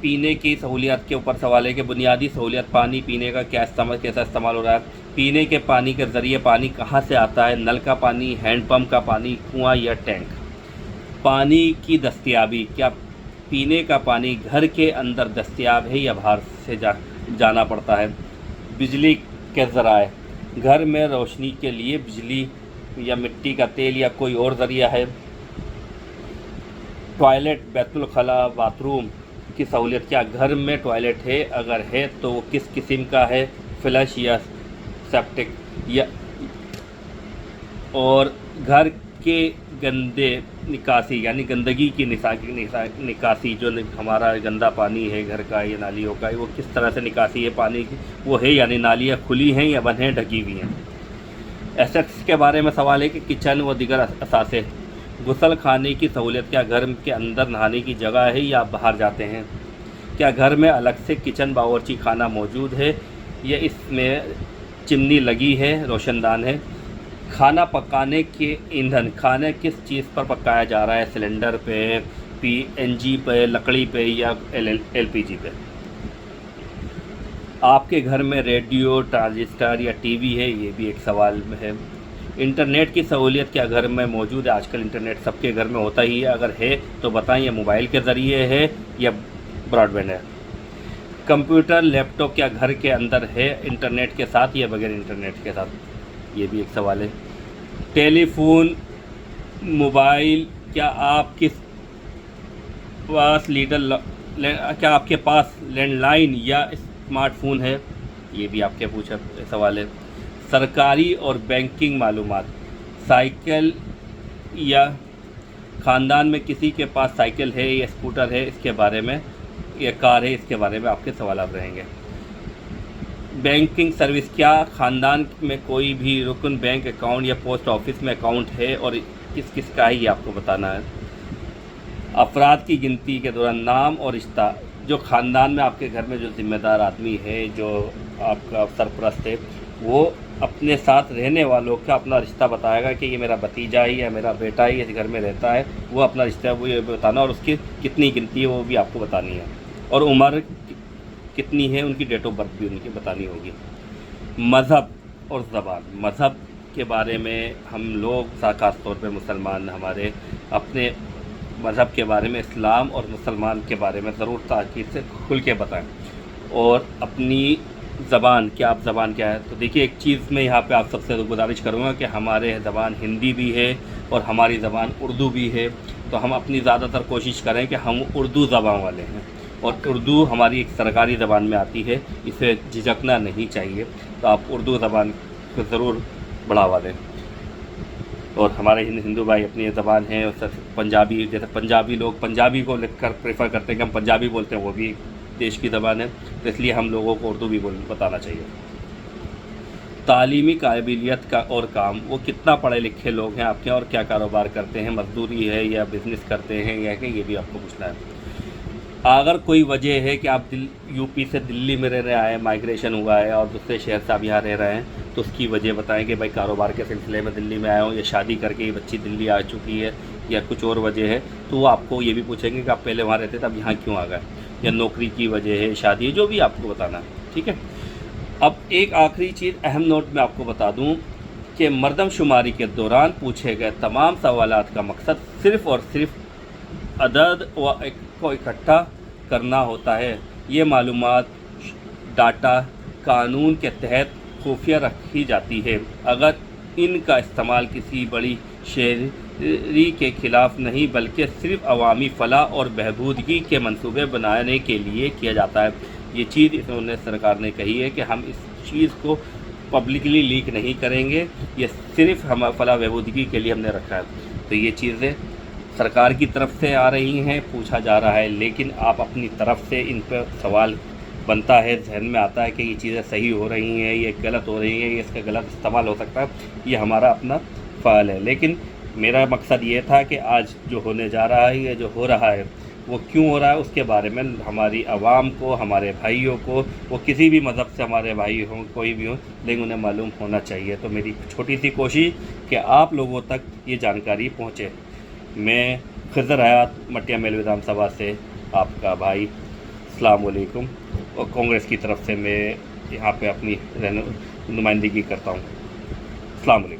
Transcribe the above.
پینے کی سہولیات کے اوپر سوال ہے کہ بنیادی سہولیات پانی پینے کا کیسا استعمال ہو رہا ہے، پینے کے پانی کے ذریعے پانی کہاں سے آتا ہے، نل کا پانی، ہینڈ پمپ کا پانی، کنواں یا ٹینک، پانی کی دستیابی، کیا پینے کا پانی گھر کے اندر دستیاب ہے یا باہر سے جانا پڑتا ہے، بجلی کے ذرائع، گھر میں روشنی کے لیے بجلی یا مٹی کا تیل یا کوئی اور ذریعہ ہے، ٹوائلٹ، بیت الخلاء، باتھ روم کی سہولیت، کیا گھر میں ٹوائلٹ ہے، اگر ہے تو وہ کس قسم کا ہے، فلش یا سیپٹک، یا اور گھر کے گندے نکاسی یعنی گندگی کی نکاسی، جو ہمارا گندا پانی ہے گھر کا یا نالیوں کا، وہ کس طرح سے نکاسی ہے پانی کی، وہ ہے یعنی نالیاں کھلی ہیں یا بند ہیں، ڈھکی ہوئی ہیں۔ ایسٹس کے بارے میں سوال ہے کہ کچن و دیگر اثاثے، غسل خانے کی سہولیت، کیا گھر کے اندر نہانے کی جگہ ہے یا باہر جاتے ہیں، کیا گھر میں الگ سے کچن باورچی خانہ موجود ہے یا اس میں چمنی لگی ہے، روشن دان ہے، کھانا پکانے کے ایندھن، کھانا کس چیز پر پکایا جا رہا ہے، سلنڈر پہ، PNG پہ، لکڑی پہ یا LPG پہ، آپ کے گھر میں ریڈیو، ٹرانزسٹر یا ٹی وی ہے، یہ بھی ایک سوال ہے۔ انٹرنیٹ کی سہولیت کیا گھر میں موجود ہے، آج کل انٹرنیٹ سب کے گھر میں ہوتا ہی ہے، اگر ہے تو بتائیں یہ موبائل کے ذریعے ہے یا براڈ بینڈ ہے۔ کمپیوٹر، لیپ ٹاپ کیا گھر کے اندر ہے انٹرنیٹ کے ساتھ یا بغیر انٹرنیٹ کے ساتھ، یہ بھی ایک سوال ہے۔ ٹیلی فون، موبائل، کیا آپ کے پاس لینڈ لائن یا اسمارٹ فون ہے، یہ بھی آپ کے پوچھا سوال ہے۔ سرکاری اور بینکنگ معلومات، سائیکل یا خاندان میں کسی کے پاس سائیکل ہے یا اسکوٹر ہے، اس کے بارے میں، یا کار ہے، اس کے بارے میں آپ کے سوالات رہیں گے۔ بینکنگ سروس، کیا خاندان میں کوئی بھی رکن بینک اکاؤنٹ یا پوسٹ آفس میں اکاؤنٹ ہے اور کس کس کا ہے، یہ آپ کو بتانا ہے۔ افراد کی گنتی کے دوران نام اور رشتہ، جو خاندان میں آپ کے گھر میں جو ذمہ دار آدمی ہے، جو آپ کا سرپرست ہے، وہ اپنے ساتھ رہنے والوں کا اپنا رشتہ بتائے گا کہ یہ میرا بھتیجا ہے یا میرا بیٹا ہے، اس گھر میں رہتا ہے، وہ اپنا رشتہ وہ یہ بتانا، اور اس کی کتنی گنتی ہے وہ بھی آپ کو بتانی ہے، اور عمر کتنی ہے، ان کی ڈیٹ آف برتھ بھی ان کی بتانی ہوگی۔ مذہب اور زبان، مذہب کے بارے میں ہم لوگ خاص طور پہ مسلمان ہمارے اپنے مذہب کے بارے میں، اسلام اور مسلمان کے بارے میں ضرور تاکید سے کھل کے بتائیں، اور اپنی زبان، کیا آپ زبان کیا ہے، تو دیکھیے ایک چیز میں یہاں پہ آپ سب سے گزارش کروں گا کہ ہمارے زبان ہندی بھی ہے اور ہماری زبان اردو بھی ہے، تو ہم اپنی زیادہ تر کوشش کریں کہ ہم اردو زبان والے ہیں، اور اردو ہماری ایک سرکاری زبان میں آتی ہے، اسے جھجکنا نہیں چاہیے، تو آپ اردو زبان کو ضرور بڑھاوا دیں۔ اور ہمارے ہندو بھائی اپنی زبان ہیں، اور پنجابی، جیسے پنجابی لوگ پنجابی کو لکھ کر پریفر کرتے ہیں کہ ہم پنجابی بولتے ہیں، وہ بھی دیش کی زبان ہے، تو اس لیے ہم لوگوں کو اردو بھی بتانا چاہیے۔ تعلیمی قابلیت کا اور کام، وہ کتنا پڑھے لکھے لوگ ہیں آپ کے، اور کیا کاروبار کرتے ہیں، مزدوری ہے یا بزنس کرتے ہیں یا کہ، یہ بھی آپ کو پوچھنا ہے۔ اگر کوئی وجہ ہے کہ آپ UP سے دلی میں رہ رہے ہیں، مائیگریشن ہوا ہے اور دوسرے شہر سے آپ یہاں رہ رہے ہیں، تو اس کی وجہ بتائیں کہ بھائی کاروبار کے سلسلے میں دلی میں آیا ہوں، یا شادی کر کے یہ بچی دلی آ چکی ہے، یا کچھ اور وجہ ہے، تو وہ آپ کو یہ بھی پوچھیں گے کہ آپ پہلے وہاں رہتے تھے اب یہاں کیوں آ گئے، یا نوکری کی وجہ ہے، شادی ہے، جو بھی آپ کو بتانا ہے، ٹھیک ہے۔ اب ایک آخری چیز اہم نوٹ میں آپ کو بتا دوں کہ مردم شماری کے دوران پوچھے گئے تمام سوالات کا مقصد صرف اور صرف عدد کو اکٹھا کرنا ہوتا ہے۔ یہ معلومات، ڈاٹا قانون کے تحت خفیہ رکھی جاتی ہے، اگر ان کا استعمال کسی بڑی شہری کے خلاف نہیں بلکہ صرف عوامی فلاح اور بہبودی کے منصوبے بنانے کے لیے کیا جاتا ہے۔ یہ چیز انہوں نے سرکار نے کہی ہے کہ ہم اس چیز کو پبلکلی لیک نہیں کریں گے، یہ صرف ہم فلاح بہبودگی کے لیے ہم نے رکھا ہے۔ تو یہ چیزیں سرکار کی طرف سے آ رہی ہیں، پوچھا جا رہا ہے، لیکن آپ اپنی طرف سے ان پہ سوال بنتا ہے، ذہن میں آتا ہے کہ یہ چیزیں صحیح ہو رہی ہیں، یہ غلط ہو رہی ہیں، یہ اس کا غلط استعمال ہو سکتا ہے، یہ ہمارا اپنا فعال ہے۔ لیکن میرا مقصد یہ تھا کہ آج جو ہونے جا رہا ہے، یہ جو ہو رہا ہے، وہ کیوں ہو رہا ہے، اس کے بارے میں ہماری عوام کو، ہمارے بھائیوں کو، وہ کسی بھی مذہب سے ہمارے بھائی ہوں، کوئی بھی ہوں، لیکن انہیں معلوم ہونا چاہیے۔ تو میری چھوٹی سی کوشش کہ آپ لوگوں تک یہ جانکاری پہنچے۔ میں خضر حیات، مٹیا میل ودھان سبھا سے آپ کا بھائی۔ السلام علیکم، اور کانگریس کی طرف سے میں یہاں پہ اپنی نمائندگی کرتا ہوں۔ السلام علیکم۔